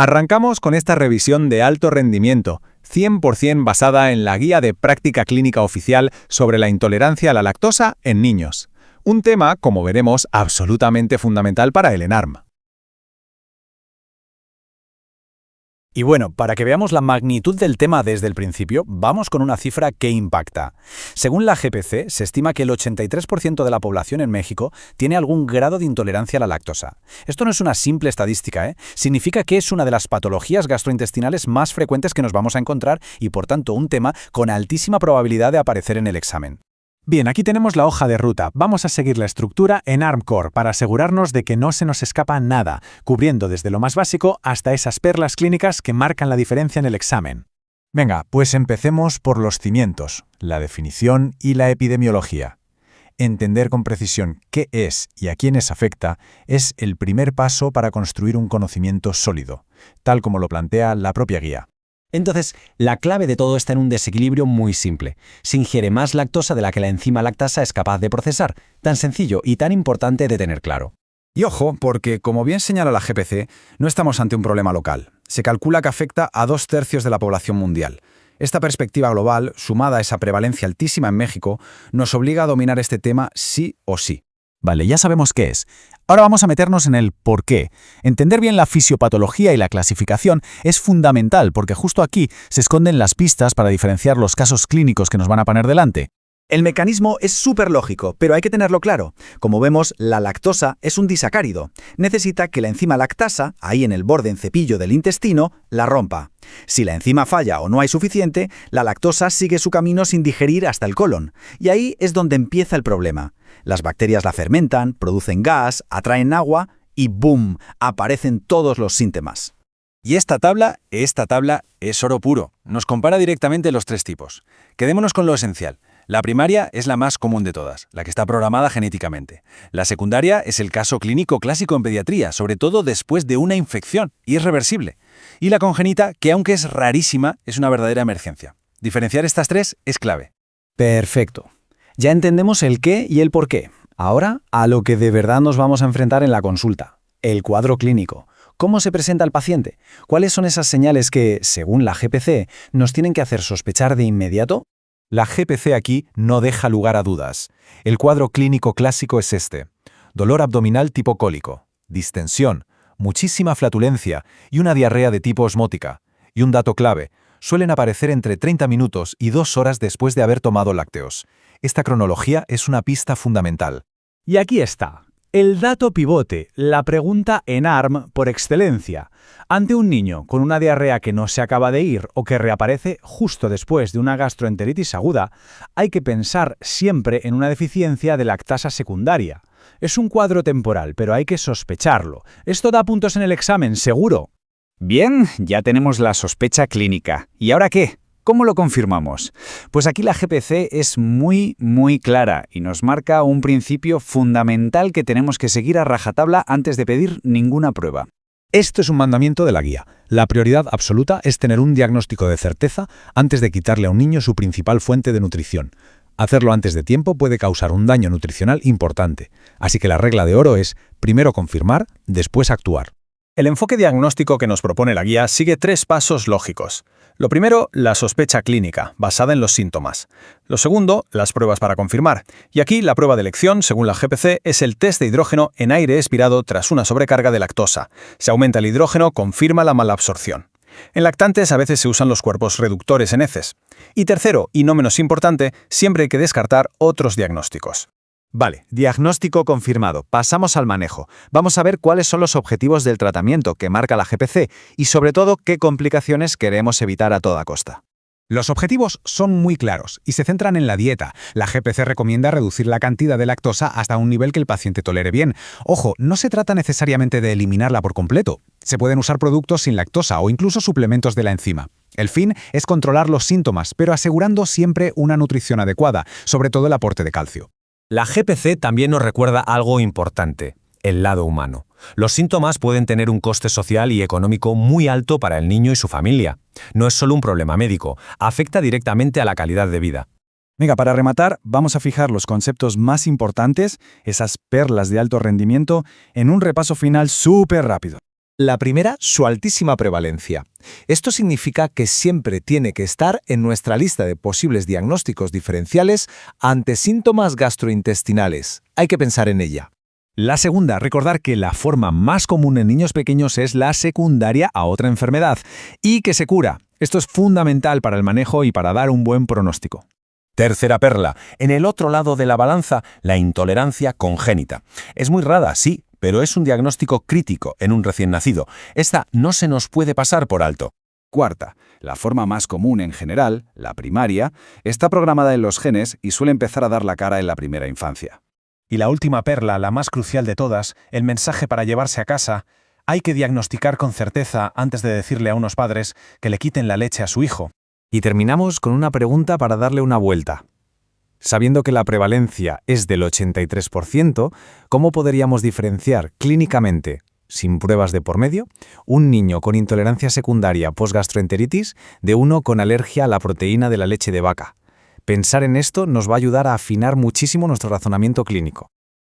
Arrancamos con esta revisión de alto rendimiento, 100% basada en la Guía de Práctica Clínica Oficial sobre la intolerancia a la lactosa en niños. Un tema, como veremos, absolutamente fundamental para el ENARM. Y bueno, para que veamos la magnitud del tema desde el principio, vamos con una cifra que impacta. Según la GPC, se estima que el 83% de la población en México tiene algún grado de intolerancia a la lactosa. Esto no es una simple estadística, ¿eh? Significa que es una de las patologías gastrointestinales más frecuentes que nos vamos a encontrar y, por tanto, un tema con altísima probabilidad de aparecer en el examen. Bien, aquí tenemos la hoja de ruta. Vamos a seguir la estructura en ARMCore para asegurarnos de que no se nos escapa nada, cubriendo desde lo más básico hasta esas perlas clínicas que marcan la diferencia en el examen. Venga, pues empecemos por los cimientos, la definición y la epidemiología. Entender con precisión qué es y a quiénes afecta es el primer paso para construir un conocimiento sólido, tal como lo plantea la propia guía. Entonces, la clave de todo está en un desequilibrio muy simple. Se ingiere más lactosa de la que la enzima lactasa es capaz de procesar. Tan sencillo y tan importante de tener claro. Y ojo, porque, como bien señala la GPC, no estamos ante un problema local. Se calcula que afecta a 2/3 de la población mundial. Esta perspectiva global, sumada a esa prevalencia altísima en México, nos obliga a dominar este tema sí o sí. Vale, ya sabemos qué es. Ahora vamos a meternos en el por qué. Entender bien la fisiopatología y la clasificación es fundamental porque justo aquí se esconden las pistas para diferenciar los casos clínicos que nos van a poner delante. El mecanismo es súper lógico, pero hay que tenerlo claro. Como vemos, la lactosa es un disacárido. Necesita que la enzima lactasa, ahí en el borde en cepillo del intestino, la rompa. Si la enzima falla o no hay suficiente, la lactosa sigue su camino sin digerir hasta el colon. Y ahí es donde empieza el problema. Las bacterias la fermentan, producen gas, atraen agua y ¡boom!, aparecen todos los síntomas. Y esta tabla es oro puro. Nos compara directamente los 3 tipos. Quedémonos con lo esencial. La primaria es la más común de todas, la que está programada genéticamente. La secundaria es el caso clínico clásico en pediatría, sobre todo después de una infección, y es reversible. Y la congénita, que aunque es rarísima, es una verdadera emergencia. Diferenciar estas 3 es clave. Perfecto. Ya entendemos el qué y el por qué. Ahora, a lo que de verdad nos vamos a enfrentar en la consulta. El cuadro clínico. ¿Cómo se presenta al paciente? ¿Cuáles son esas señales que, según la GPC, nos tienen que hacer sospechar de inmediato? La GPC aquí no deja lugar a dudas. El cuadro clínico clásico es este: dolor abdominal tipo cólico, distensión, muchísima flatulencia y una diarrea de tipo osmótica. Y un dato clave, suelen aparecer entre 30 minutos y 2 horas después de haber tomado lácteos. Esta cronología es una pista fundamental. Y aquí está. El dato pivote, la pregunta en ARM por excelencia. Ante un niño con una diarrea que no se acaba de ir o que reaparece justo después de una gastroenteritis aguda, hay que pensar siempre en una deficiencia de lactasa secundaria. Es un cuadro temporal, pero hay que sospecharlo. Esto da puntos en el examen, seguro. Bien, ya tenemos la sospecha clínica. ¿Y ahora qué? ¿Cómo lo confirmamos? Pues aquí la GPC es muy clara y nos marca un principio fundamental que tenemos que seguir a rajatabla antes de pedir ninguna prueba. Esto es un mandamiento de la guía. La prioridad absoluta es tener un diagnóstico de certeza antes de quitarle a un niño su principal fuente de nutrición. Hacerlo antes de tiempo puede causar un daño nutricional importante. Así que la regla de oro es primero confirmar, después actuar. El enfoque diagnóstico que nos propone la guía sigue 3 pasos lógicos. Lo primero, la sospecha clínica, basada en los síntomas. Lo segundo, las pruebas para confirmar. Y aquí la prueba de elección, según la GPC, es el test de hidrógeno en aire expirado tras una sobrecarga de lactosa. Si aumenta el hidrógeno, confirma la malabsorción. En lactantes a veces se usan los cuerpos reductores en heces. Y tercero, y no menos importante, siempre hay que descartar otros diagnósticos. Vale, diagnóstico confirmado. Pasamos al manejo. Vamos a ver cuáles son los objetivos del tratamiento que marca la GPC y, sobre todo, qué complicaciones queremos evitar a toda costa. Los objetivos son muy claros y se centran en la dieta. La GPC recomienda reducir la cantidad de lactosa hasta un nivel que el paciente tolere bien. Ojo, no se trata necesariamente de eliminarla por completo. Se pueden usar productos sin lactosa o incluso suplementos de la enzima. El fin es controlar los síntomas, pero asegurando siempre una nutrición adecuada, sobre todo el aporte de calcio. La GPC también nos recuerda algo importante: el lado humano. Los síntomas pueden tener un coste social y económico muy alto para el niño y su familia. No es solo un problema médico, afecta directamente a la calidad de vida. Venga, para rematar, vamos a fijar los conceptos más importantes, esas perlas de alto rendimiento, en un repaso final súper rápido. La primera, su altísima prevalencia. Esto significa que siempre tiene que estar en nuestra lista de posibles diagnósticos diferenciales ante síntomas gastrointestinales. Hay que pensar en ella. La segunda, recordar que la forma más común en niños pequeños es la secundaria a otra enfermedad y que se cura. Esto es fundamental para el manejo y para dar un buen pronóstico. Tercera perla. En el otro lado de la balanza, la intolerancia congénita. Es muy rara, sí, pero es un diagnóstico crítico en un recién nacido. Esta no se nos puede pasar por alto. Cuarta, la forma más común en general, la primaria, está programada en los genes y suele empezar a dar la cara en la primera infancia. Y la última perla, la más crucial de todas, el mensaje para llevarse a casa: hay que diagnosticar con certeza antes de decirle a unos padres que le quiten la leche a su hijo. Y terminamos con una pregunta para darle una vuelta. Sabiendo que la prevalencia es del 83%, ¿cómo podríamos diferenciar clínicamente, sin pruebas de por medio, un niño con intolerancia secundaria postgastroenteritis de uno con alergia a la proteína de la leche de vaca? Pensar en esto nos va a ayudar a afinar muchísimo nuestro razonamiento clínico.